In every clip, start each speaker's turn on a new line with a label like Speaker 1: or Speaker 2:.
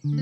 Speaker 1: Hi,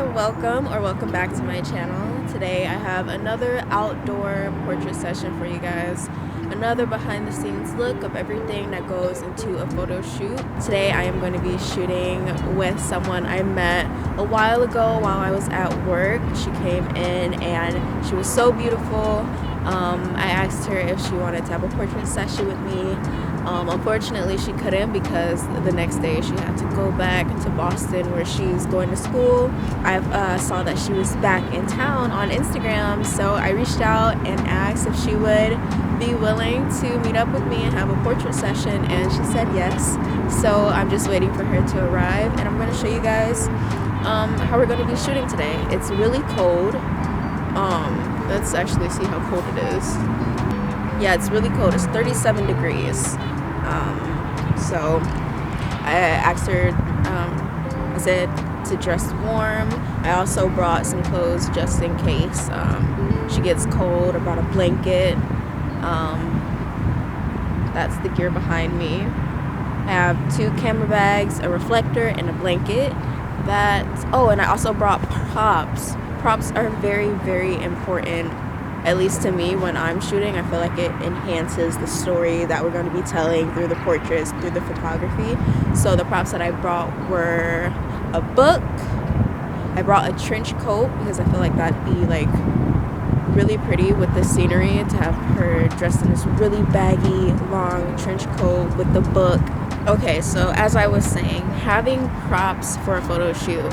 Speaker 1: welcome back to my channel. Today I have another outdoor portrait session for you guys. Another behind the scenes look of everything that goes into a photo shoot. Today I am going to be shooting with someone I met a while ago while I was at work. She came in and she was so beautiful. I asked her if she wanted to have a portrait session with me. Unfortunately, she couldn't because the next day she had to go back to Boston where she's going to school. I saw that she was back in town on Instagram, so I reached out and asked if she would be willing to meet up with me and have a portrait session, and she said yes. So I'm just waiting for her to arrive, and I'm going to show you guys how we're going to be shooting today. It's really cold. Let's actually see how cold it is. Yeah, it's really cold. It's 37 degrees. So I asked her, I said to dress warm. I also brought some clothes just in case she gets cold. I brought a blanket. That's the gear behind me. I have 2 camera bags, a reflector, and a blanket. And I also brought props. Props are very, very important, at least to me when I'm shooting. I feel like it enhances the story that we're going to be telling through the portraits, through the photography. So the props that I brought were a book. I brought a trench coat because I feel like that'd be like really pretty with the scenery, to have her dressed in this really baggy, long trench coat with the book. Okay, so as I was saying, having props for a photo shoot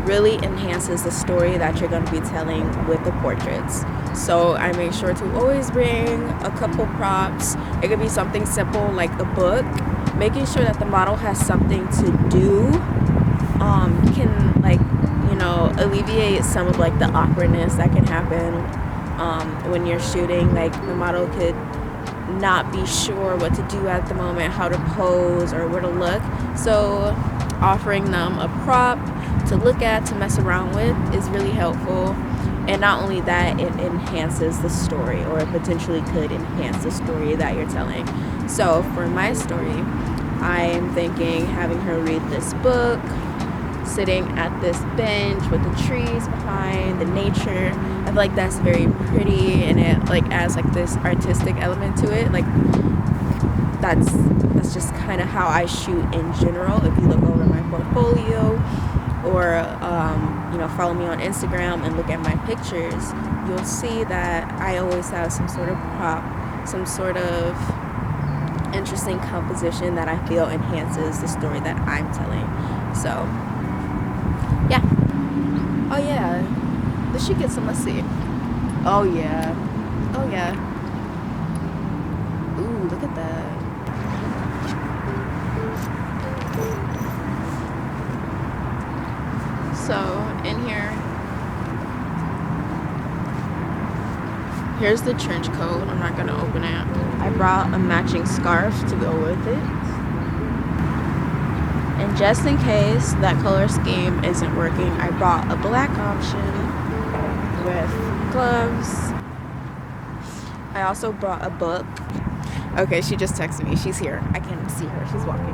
Speaker 1: really enhances the story that you're going to be telling with the portraits. So I make sure to always bring a couple props. It could be something simple like a book. Making sure that the model has something to do can, like, alleviate some of like the awkwardness that can happen when you're shooting. Like, the model could not be sure what to do at the moment, how to pose or where to look. So offering them a prop to look at, to mess around with, is really helpful. And not only that, it enhances the story, or it potentially could enhance the story that you're telling. So for my story, I am thinking having her read this book, sitting at this bench with the trees behind, the nature. I feel like that's very pretty, and it like adds like this artistic element to it. Like, that's just kind of how I shoot in general. If you look over my portfolio, or follow me on Instagram and look at my pictures, you'll see that I always have some sort of prop, some sort of interesting composition that I feel enhances the story that I'm telling. So yeah. Oh yeah, did she get some? Let's see. Oh yeah. Ooh, look at that. So in here's the trench coat. I'm not gonna open it. I brought a matching scarf to go with it. And just in case that color scheme isn't working, I brought a black option with gloves. I also brought a book. Okay, she just texted me. She's here. I can't see her. She's walking.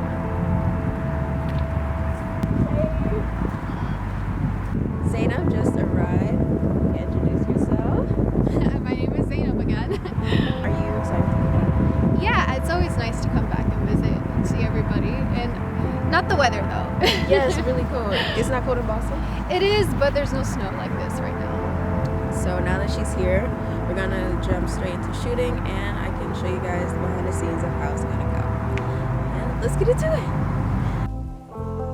Speaker 1: Zainab just arrived. Introduce yourself.
Speaker 2: My name is Zainab again.
Speaker 1: Are you excited?
Speaker 2: Yeah, it's always nice to come back and visit and see everybody. And not the weather, though.
Speaker 1: Yeah, it's really cold. It's not cold in Boston?
Speaker 2: It is, but there's no snow like this right now.
Speaker 1: So now that she's here, we're going to jump straight into shooting, and I can show you guys the behind the scenes of how it's going to go. And let's get into it.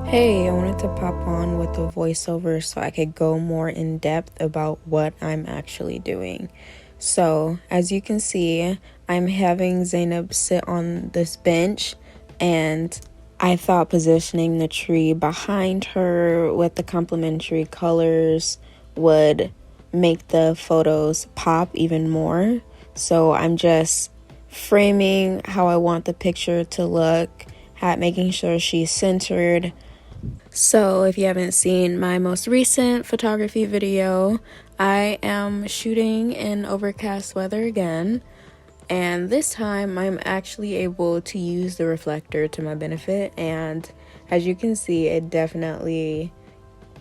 Speaker 1: Hey, I wanted to pop on with a voiceover so I could go more in depth about what I'm actually doing. So, as you can see, I'm having Zainab sit on this bench, and I thought positioning the tree behind her with the complementary colors would make the photos pop even more. So I'm just framing how I want the picture to look, at making sure she's centered. So if you haven't seen my most recent photography video, I am shooting in overcast weather again. And this time I'm actually able to use the reflector to my benefit, and as you can see, it definitely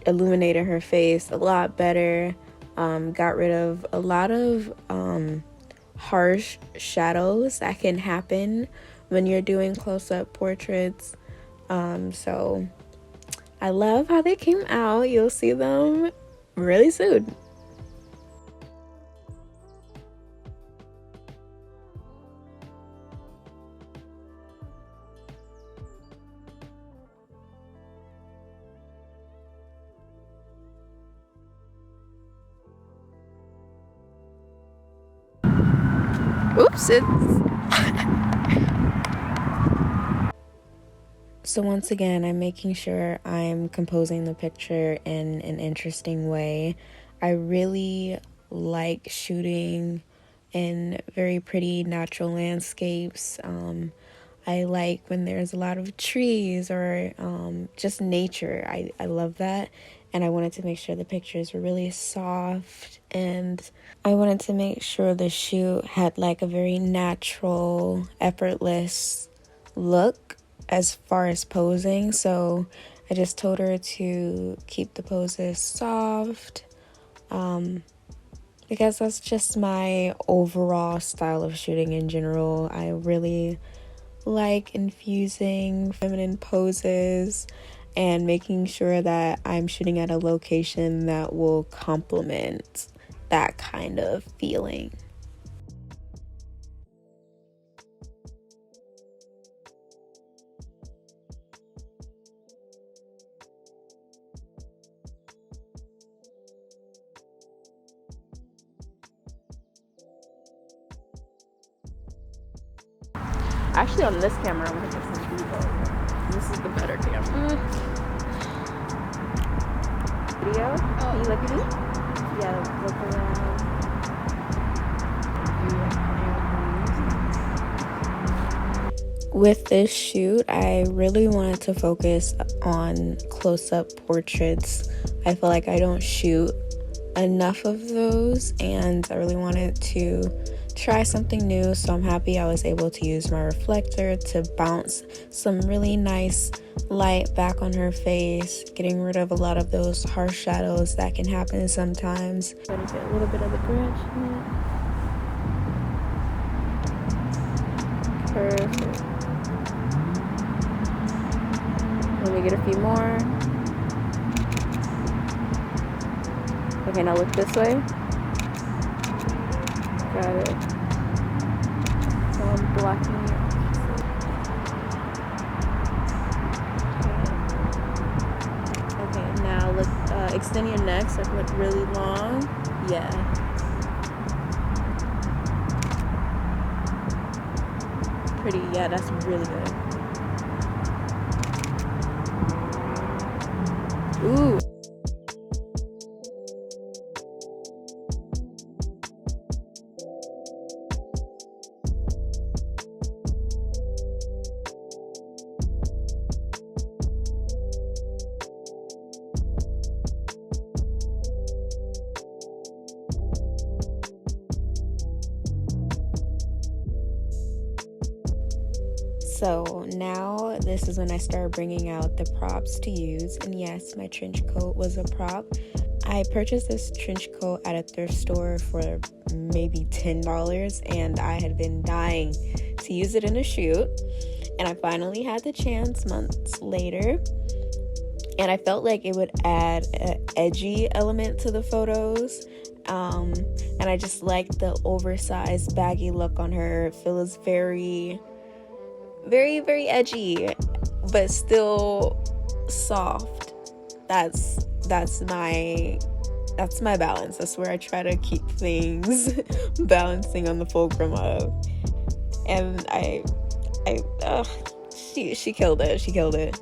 Speaker 1: illuminated her face a lot better. Got rid of a lot of harsh shadows that can happen when you're doing close-up portraits. So I love how they came out. You'll see them really soon. Oops, So once again, I'm making sure I'm composing the picture in an interesting way. I really like shooting in very pretty natural landscapes. I like when there's a lot of trees or just nature. I love that. And I wanted to make sure the pictures were really soft, and I wanted to make sure the shoot had like a very natural, effortless look as far as posing. So I just told her to keep the poses soft, because that's just my overall style of shooting in general. I really like infusing feminine poses and making sure that I'm shooting at a location that will complement that kind of feeling. Actually, on this camera, I'm gonna get some B-roll. This is the better camera. Video? Oh. Can you look at me? Yeah, look around. With this shoot, I really wanted to focus on close-up portraits. I feel like I don't shoot enough of those, and I really wanted to try something new, so I'm happy I was able to use my reflector to bounce some really nice light back on her face, getting rid of a lot of those harsh shadows that can happen sometimes. Let me get a little bit of the bridge. Perfect. Let me get a few more. Okay, now look this way. Got it. So I'm blocking it. Okay, now look, extend your neck so it can look really long. Yeah. Pretty, yeah, that's really good. Ooh. So now this is when I started bringing out the props to use, and yes, my trench coat was a prop. I purchased this trench coat at a thrift store for maybe $10, and I had been dying to use it in a shoot, and I finally had the chance months later, and I felt like it would add an edgy element to the photos. And I just liked the oversized baggy look on her. It feels very edgy, but still soft. That's my balance. That's where I try to keep things balancing on the fulcrum of. And she killed it. She killed it.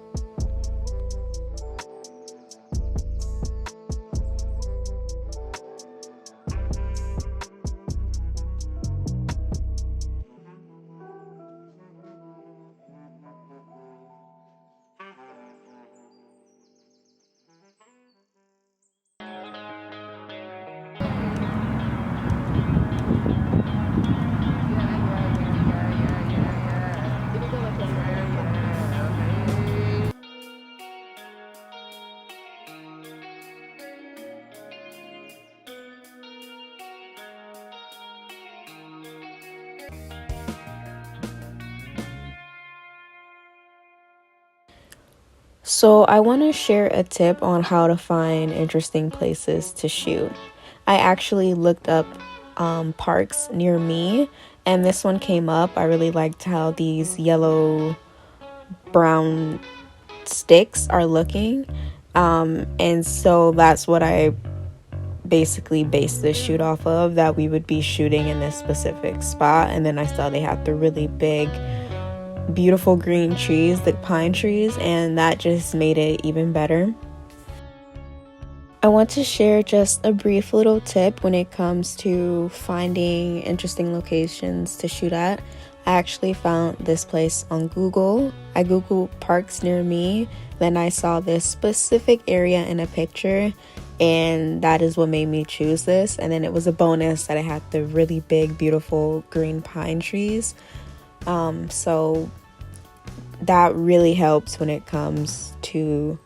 Speaker 1: So, I want to share a tip on how to find interesting places to shoot. I actually looked up parks near me, and this one came up. I really liked how these yellow brown sticks are looking. And so that's what I basically based this shoot off of, that we would be shooting in this specific spot. And then I saw they had the really big beautiful green trees, the pine trees, and that just made it even better. I want to share just a brief little tip when it comes to finding interesting locations to shoot at. I actually found this place on Google. I googled parks near me, then I saw this specific area in a picture, and that is what made me choose this. And then it was a bonus that it had the really big beautiful green pine trees. So that really helps when it comes to,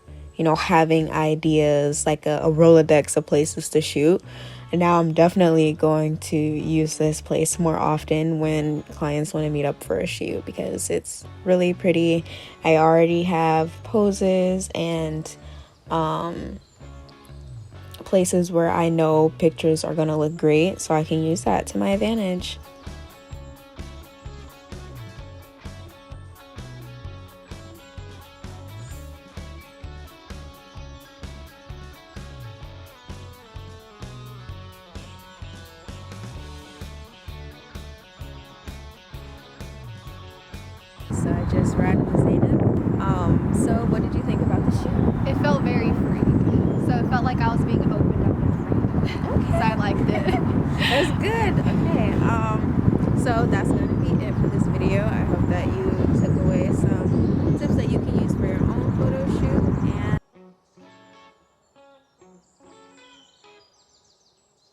Speaker 1: having ideas, like a Rolodex of places to shoot. And now I'm definitely going to use this place more often when clients want to meet up for a shoot, because it's really pretty. I already have poses and places where I know pictures are going to look great, so I can use that to my advantage. So I just ran with Zainab. So what did you think about the shoot?
Speaker 2: It felt very free. So it felt like I was being opened up and free.
Speaker 1: Okay.
Speaker 2: So I liked it.
Speaker 1: That's good. Okay. So that's